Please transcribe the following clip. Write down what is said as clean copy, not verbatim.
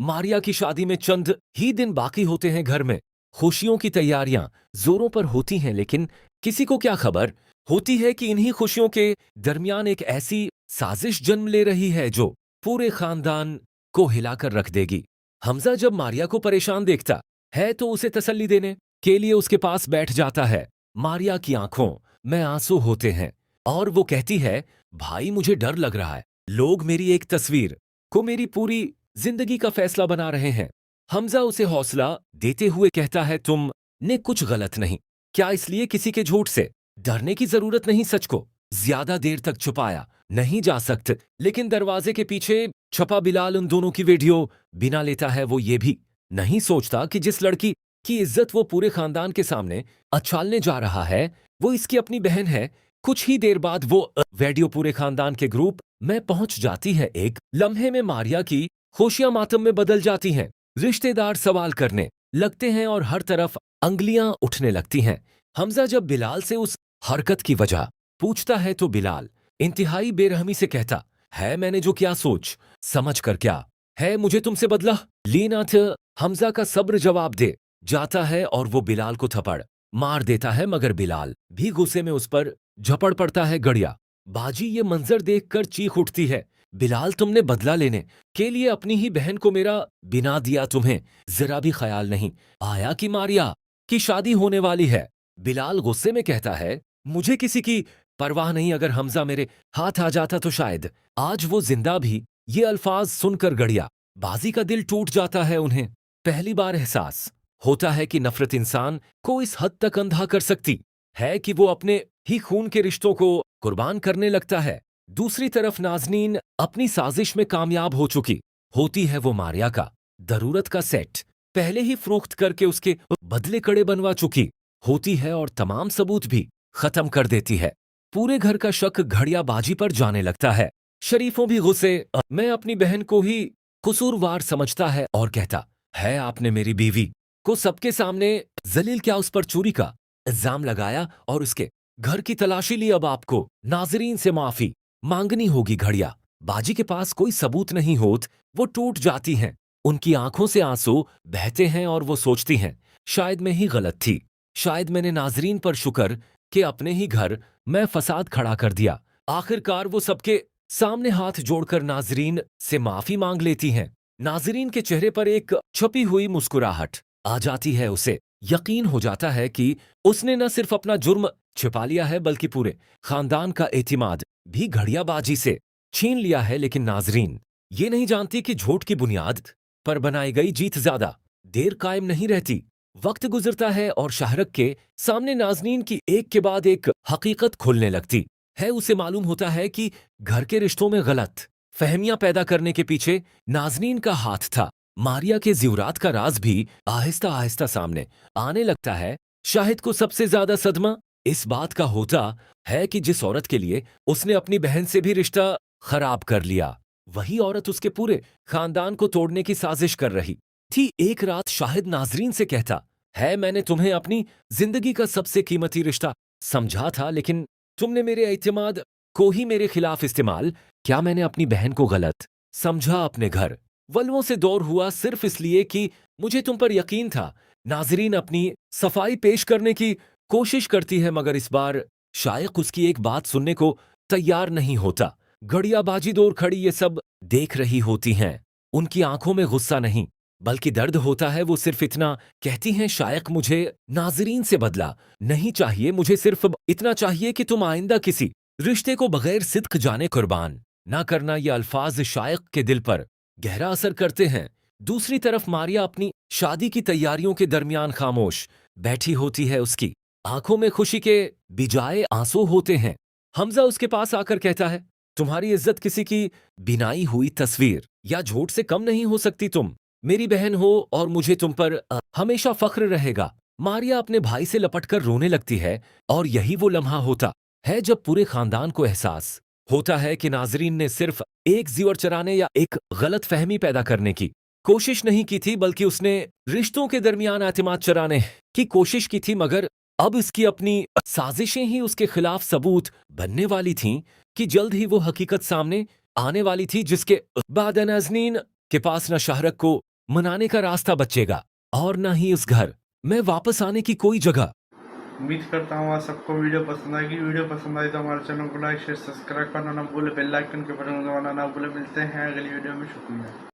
मारिया की शादी में चंद ही दिन बाकी होते हैं। घर में खुशियों की तैयारियां जोरों पर होती हैं, लेकिन किसी को क्या खबर होती है कि इन्हीं खुशियों के दरमियान एक ऐसी साजिश जन्म ले रही है जो पूरे खानदान को हिलाकर रख देगी। हमजा जब मारिया को परेशान देखता है तो उसे तसल्ली देने के लिए उसके पास बैठ जाता है। मारिया की आंखों में आंसू होते हैं और वो कहती है, भाई मुझे डर लग रहा है, लोग मेरी एक तस्वीर को मेरी पूरी जिंदगी का फैसला बना रहे हैं। हमजा उसे हौसला देते हुए कहता है, तुम ने कुछ गलत नहीं क्या, इसलिए किसी के झूठ से डरने की जरूरत नहीं। सच को ज्यादा देर तक छुपाया नहीं जा सकते, लेकिन दरवाजे के पीछे छपा बिलाल उन दोनों की वीडियो बिना लेता है। वो ये भी नहीं सोचता कि जिस लड़की की इज्जत वो पूरे खानदान के सामने अछालने जा रहा है वो इसकी अपनी बहन है। कुछ ही देर बाद वो वीडियो पूरे खानदान के ग्रुप में पहुंच जाती है। एक लम्हे में मारिया की खुशियां मातम में बदल जाती हैं। रिश्तेदार सवाल करने लगते हैं और हर तरफ अंगलियां उठने लगती हैं। हमजा जब बिलाल से उस हरकत की वजह पूछता है तो बिलाल इंतहाई बेरहमी से कहता है, मैंने जो किया सोच समझ कर क्या है, मुझे तुमसे बदला लेना था। हमजा का सब्र जवाब दे जाता है और वो बिलाल को थप्पड़ मार देता है, मगर बिलाल भी गुस्से में उस पर झपड़ पड़ता है। गड़िया बाजी ये मंजर देखकर चीख उठती है, बिलाल तुमने बदला लेने के लिए अपनी ही बहन को मेरा बिना दिया, तुम्हें जरा भी ख्याल नहीं आया कि मारिया की शादी होने वाली है। बिलाल गुस्से में कहता है, मुझे किसी की परवाह नहीं, अगर हमजा मेरे हाथ आ जाता तो शायद आज वो जिंदा भी। ये अल्फाज सुनकर गड़िया बाजी का दिल टूट जाता है। उन्हें पहली बार एहसास होता है कि नफरत इंसान को इस हद तक अंधा कर सकती है कि वो अपने ही खून के रिश्तों को कुर्बान करने लगता है। दूसरी तरफ नाज़नीन अपनी साजिश में कामयाब हो चुकी होती है। वो मारिया का जरूरत का सेट पहले ही फरोख्त करके उसके बदले कड़े बनवा चुकी होती है और तमाम सबूत भी खत्म कर देती है। पूरे घर का शक घड़िया बाजी पर जाने लगता है। शरीफों भी गुस्से में अपनी बहन को ही कसूरवार समझता है और कहता है, आपने मेरी बीवी को सबके सामने जलील क्या उस पर चोरी का इल्जाम लगाया और उसके घर की तलाशी ली। अब आपको नाजरीन से माफी मांगनी होगी। घड़िया बाजी के पास कोई सबूत नहीं होत, वो टूट जाती हैं। उनकी आंखों से आंसू बहते हैं और वो सोचती हैं, शायद मैं ही गलत थी, शायद मैंने नाजरीन पर शुक्र के अपने ही घर में फसाद खड़ा कर दिया। आखिरकार वो सबके सामने हाथ जोड़कर नाजरीन से माफी मांग लेती हैं। नाजरीन के चेहरे पर एक छुपी हुई मुस्कुराहट आ जाती है। उसे यकीन हो जाता है कि उसने न सिर्फ अपना जुर्म छिपा लिया है बल्कि पूरे खानदान का एतिमाद भी घड़ियाबाजी से छीन लिया है। लेकिन नाजरीन ये नहीं जानती कि झूठ की बुनियाद पर बनाई गई जीत ज्यादा देर कायम नहीं रहती। वक्त गुजरता है और शाहरख के सामने नाजनीन की एक के बाद एक हकीकत खुलने लगती है। उसे मालूम होता है कि घर के रिश्तों में गलत फहमियां पैदा करने के पीछे नाजनीन का हाथ था। मारिया के ज़िवरात का राज भी आहिस्ता आहिस्ता सामने आने लगता है। शाहिद को सबसे ज्यादा सदमा इस बात का होता है कि जिस औरत के लिए उसने अपनी बहन से भी रिश्ता खराब कर लिया, वही औरत उसके पूरे खानदान को तोड़ने की साजिश कर रही थी। एक रात शाहिद नाजरीन से कहता है, मैंने तुम्हें अपनी जिंदगी का सबसे कीमती रिश्ता समझा था, लेकिन तुमने मेरे एतमाद को ही मेरे खिलाफ इस्तेमाल। क्या मैंने अपनी बहन को गलत समझा? अपने घर वलवों से दूर हुआ सिर्फ इसलिए कि मुझे तुम पर यकीन था। नाजरीन अपनी सफाई पेश करने की कोशिश करती है, मगर इस बार शायक उसकी एक बात सुनने को तैयार नहीं होता। घड़िया बाजी दूर खड़ी ये सब देख रही होती हैं। उनकी आंखों में गुस्सा नहीं बल्कि दर्द होता है। वो सिर्फ इतना कहती हैं, शायक मुझे नाजरीन से बदला नहीं चाहिए, मुझे सिर्फ इतना चाहिए कि तुम आइंदा किसी रिश्ते को बगैर सिद्क जाने कुर्बान ना करना। ये अल्फाज शायक के दिल पर गहरा असर करते हैं। दूसरी तरफ मारिया अपनी शादी की तैयारियों के दरमियान खामोश बैठी होती है। उसकी आंखों में खुशी के बिजाय आंसू होते हैं। हमजा उसके पास आकर कहता है, तुम्हारी इज्जत किसी की बिनाई हुई तस्वीर या झूठ से कम नहीं हो सकती। तुम मेरी बहन हो और मुझे तुम पर हमेशा फख्र रहेगा। मारिया अपने भाई से लपटकर रोने लगती है और यही वो लम्हा होता है जब पूरे खानदान को एहसास होता है कि नाजरीन ने सिर्फ एक जीवर चराने या एक गलत फहमी पैदा करने की कोशिश नहीं की थी, बल्कि उसने रिश्तों के दरमियान एतमाद चराने की कोशिश की थी। मगर अब इसकी अपनी साजिशें ही उसके खिलाफ सबूत बनने वाली थीं कि जल्द ही वो हकीकत सामने आने वाली थी, जिसके बाद नाज़नीन के पास न शाहरख को मनाने का रास्ता बचेगा और न ही उस घर में वापस आने की कोई जगह। उम्मीद करता हूँ आज सबको वीडियो पसंद आएगी। वीडियो पसंद आई तो हमारे चैनल को लाइक शेयर सब्सक्राइब करना ना भूले, बेल आइकन के बटन दबाना ना भूले। मिलते हैं अगली वीडियो में। शुक्रिया।